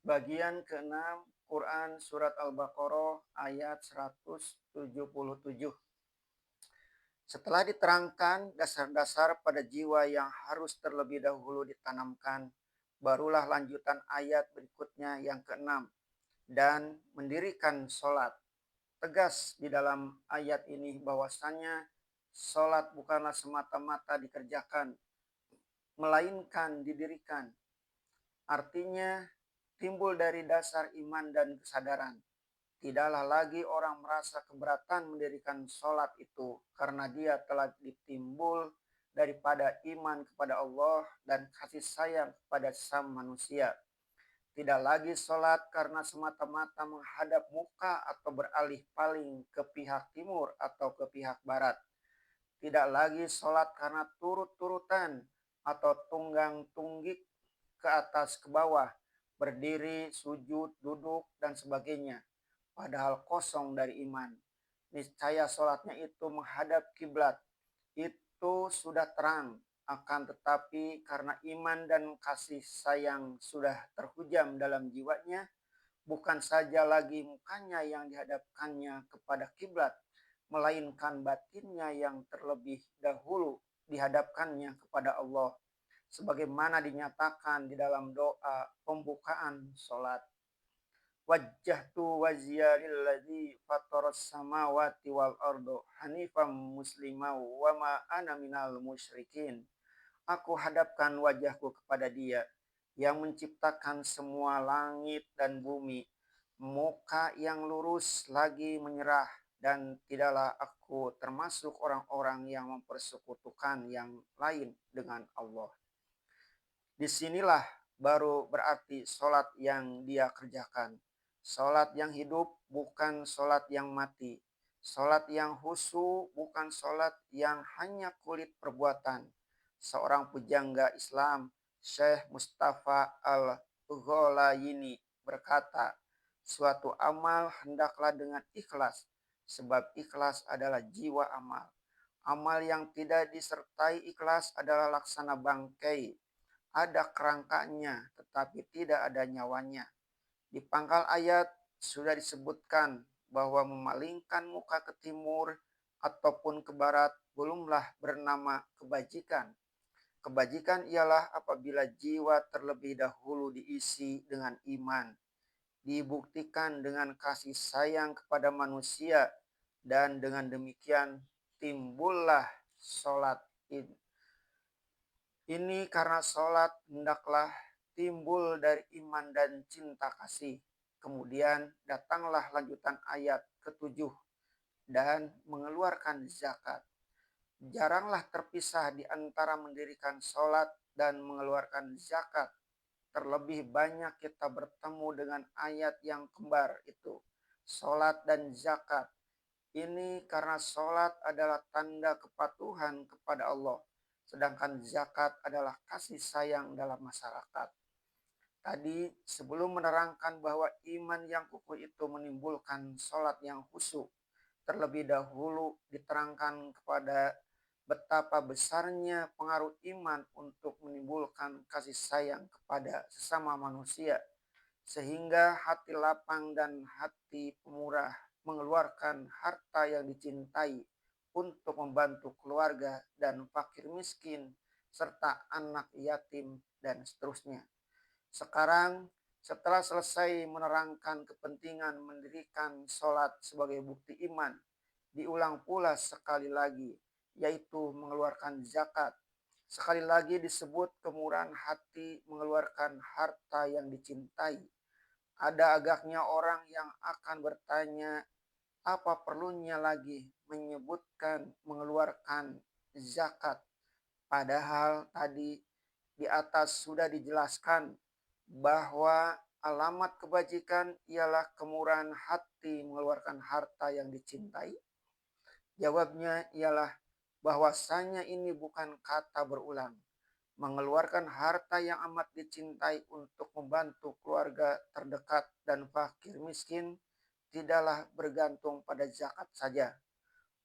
Bagian ke-6 Quran Surat Al-Baqarah ayat 177. Setelah diterangkan dasar-dasar pada jiwa yang harus terlebih dahulu ditanamkan, barulah lanjutan ayat berikutnya yang ke-6 dan mendirikan sholat. Tegas di dalam ayat ini bahwasannya sholat bukanlah semata-mata dikerjakan, melainkan didirikan. Artinya timbul dari dasar iman dan kesadaran. Tidaklah lagi orang merasa keberatan mendirikan sholat itu karena dia telah ditimbul daripada iman kepada Allah dan kasih sayang kepada sesama manusia. Tidak lagi sholat karena semata-mata menghadap muka atau beralih paling ke pihak timur atau ke pihak barat. Tidak lagi sholat karena turut-turutan atau tunggang-tunggik ke atas ke bawah, berdiri, sujud, duduk, dan sebagainya. Padahal kosong dari iman. Niscaya sholatnya itu menghadap kiblat. Itu sudah terang. Akan tetapi karena iman dan kasih sayang sudah terhujam dalam jiwanya, bukan saja lagi mukanya yang dihadapkannya kepada kiblat, melainkan batinnya yang terlebih dahulu dihadapkannya kepada Allah, sebagaimana dinyatakan di dalam doa pembukaan sholat. Wajjahtu wajhiya lilladzi fataras samawati wal ardo hanifan muslima wa ma ana minal musyrikin. Aku hadapkan wajahku kepada Dia yang menciptakan semua langit dan bumi, muka yang lurus lagi menyerah, dan tidaklah aku termasuk orang-orang yang mempersekutukan yang lain dengan Allah. Disinilah baru berarti sholat yang dia kerjakan. Sholat yang hidup bukan sholat yang mati. Sholat yang husu bukan sholat yang hanya kulit perbuatan. Seorang pujangga Islam, Syekh Mustafa Al-Gholayini berkata, suatu amal hendaklah dengan ikhlas, sebab ikhlas adalah jiwa amal. Amal yang tidak disertai ikhlas adalah laksana bangkai, ada kerangkanya tetapi tidak ada nyawanya. Di pangkal ayat sudah disebutkan bahwa memalingkan muka ke timur ataupun ke barat belumlah bernama kebajikan. Kebajikan ialah apabila jiwa terlebih dahulu diisi dengan iman, dibuktikan dengan kasih sayang kepada manusia, dan dengan demikian timbullah sholat. Ini karena sholat hendaklah timbul dari iman dan cinta kasih. Kemudian datanglah lanjutan ayat ke-7 dan mengeluarkan zakat. Jaranglah terpisah di antara mendirikan sholat dan mengeluarkan zakat. Terlebih banyak kita bertemu dengan ayat yang kembar itu, sholat dan zakat. Ini karena sholat adalah tanda kepatuhan kepada Allah, sedangkan zakat adalah kasih sayang dalam masyarakat. Tadi sebelum menerangkan bahwa iman yang kukuh itu menimbulkan sholat yang khusyuk, terlebih dahulu diterangkan kepada betapa besarnya pengaruh iman untuk menimbulkan kasih sayang kepada sesama manusia, sehingga hati lapang dan hati pemurah mengeluarkan harta yang dicintai untuk membantu keluarga dan fakir miskin, serta anak yatim, dan seterusnya. Sekarang, setelah selesai menerangkan kepentingan mendirikan sholat sebagai bukti iman, diulang pula sekali lagi, yaitu mengeluarkan zakat. Sekali lagi disebut kemurahan hati mengeluarkan harta yang dicintai. Ada agaknya orang yang akan bertanya, apa perlunya lagi menyebutkan mengeluarkan zakat? Padahal tadi di atas sudah dijelaskan bahwa alamat kebajikan ialah kemurahan hati mengeluarkan harta yang dicintai. Jawabnya ialah bahwasanya ini bukan kata berulang. Mengeluarkan harta yang amat dicintai untuk membantu keluarga terdekat dan fakir miskin tidaklah bergantung pada zakat saja.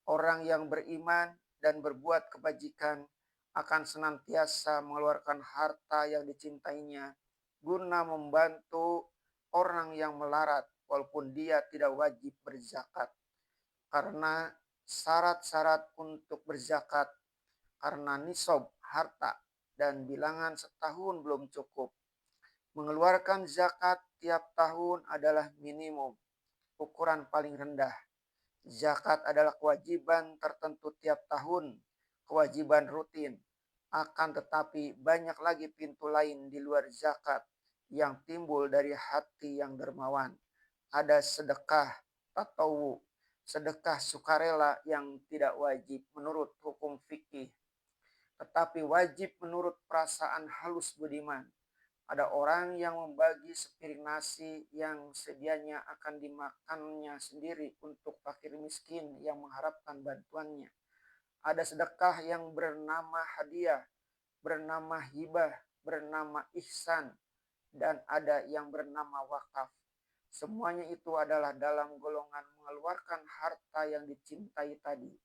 Orang yang beriman dan berbuat kebajikan akan senantiasa mengeluarkan harta yang dicintainya guna membantu orang yang melarat walaupun dia tidak wajib berzakat. Karena syarat-syarat untuk berzakat karena nisab harta dan bilangan setahun belum cukup. Mengeluarkan zakat tiap tahun adalah minimum, ukuran paling rendah. Zakat adalah kewajiban tertentu tiap tahun, kewajiban rutin. Akan tetapi banyak lagi pintu lain di luar zakat yang timbul dari hati yang dermawan. Ada sedekah tatawu, sedekah sukarela yang tidak wajib menurut hukum fikih, tetapi wajib menurut perasaan halus budiman. Ada orang yang membagi sepiring nasi yang sedianya akan dimakannya sendiri untuk fakir miskin yang mengharapkan bantuannya. Ada sedekah yang bernama hadiah, bernama hibah, bernama ihsan, dan ada yang bernama wakaf. Semuanya itu adalah dalam golongan mengeluarkan harta yang dicintai tadi.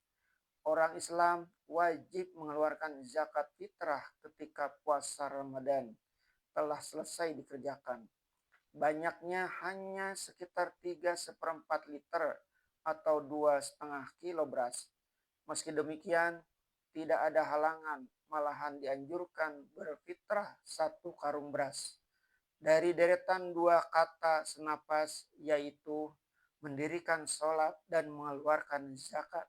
Orang Islam wajib mengeluarkan zakat fitrah ketika puasa Ramadan telah selesai dikerjakan. Banyaknya hanya sekitar 3/4 liter atau 2,5 kilo beras. Meski demikian, tidak ada halangan, malahan dianjurkan berfitrah 1 karung beras. Dari deretan 2 kata senapas, yaitu mendirikan sholat dan mengeluarkan zakat.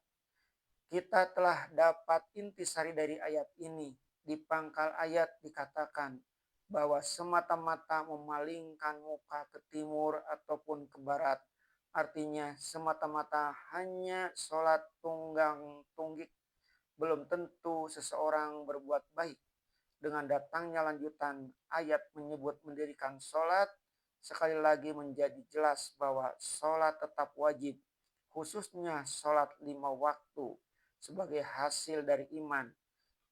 Kita telah dapat intisari dari ayat ini. Di pangkal ayat dikatakan bahwa semata-mata memalingkan muka ke timur ataupun ke barat. Artinya semata-mata hanya sholat tunggang tunggik. Belum tentu seseorang berbuat baik. Dengan datangnya lanjutan ayat menyebut mendirikan sholat, sekali lagi menjadi jelas bahwa sholat tetap wajib. Khususnya sholat 5 waktu sebagai hasil dari iman.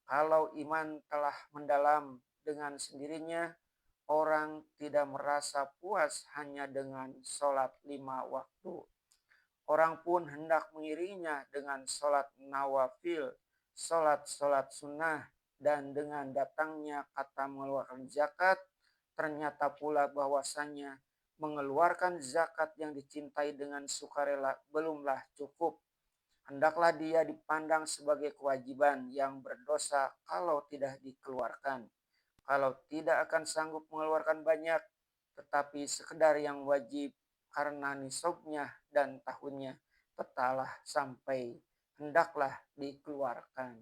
Kalau iman telah mendalam dengan sendirinya, orang tidak merasa puas hanya dengan sholat 5 waktu. Orang pun hendak mengiringinya dengan sholat nawafil, sholat sunnah, dan dengan datangnya kata mengeluarkan zakat, ternyata pula bahwasanya mengeluarkan zakat yang dicintai dengan sukarela belumlah cukup. Hendaklah dia dipandang sebagai kewajiban yang berdosa kalau tidak dikeluarkan. Kalau tidak akan sanggup mengeluarkan banyak, tetapi sekedar yang wajib karena nisabnya dan tahunnya, tetaplah sampai hendaklah dikeluarkan.